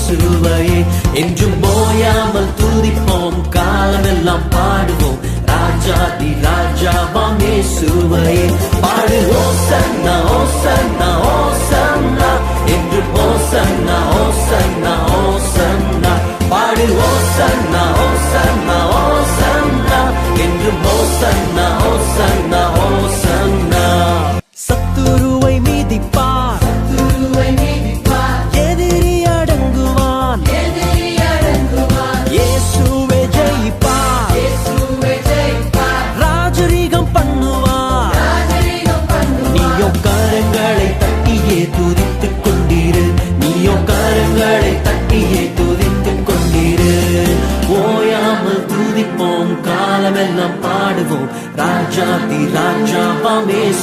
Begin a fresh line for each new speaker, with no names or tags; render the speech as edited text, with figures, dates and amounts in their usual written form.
இயேசுவையே. என்றும் ஓயாமல் துதிப்போம், காலமெல்லாம் பாடுவோம், ராஜாதி ராஜாவாம் இயேசுவையே. பாடு ஓசன்னா ஓசன்னா ஓசன்னா, என்றும் ஓசன்னா ஓசன்னா ஓசன்னா. பாடு ஓசன்னா ஓசன்னா ஓசன்னா, என்றும் ஓசன்னா ஓசன்னா ஓசன்னா. சத்துருவை மிதிப்பார், எதிரி அடங்குவான், இயேசுவே ஜெயிப்பார், ராஜரீகம் பண்ணுவார். நீயோ கரங்களை தட்டியே துதித்துக் கொண்டிரு, நீயோ கரங்களை தட்டியே துதித்துக் கொண்டிரு. ஓயாமல் துதிப்போம், காலமெல்லாம் பாடுவோம், ராஜாதி ராஜாவாம் இயேசு.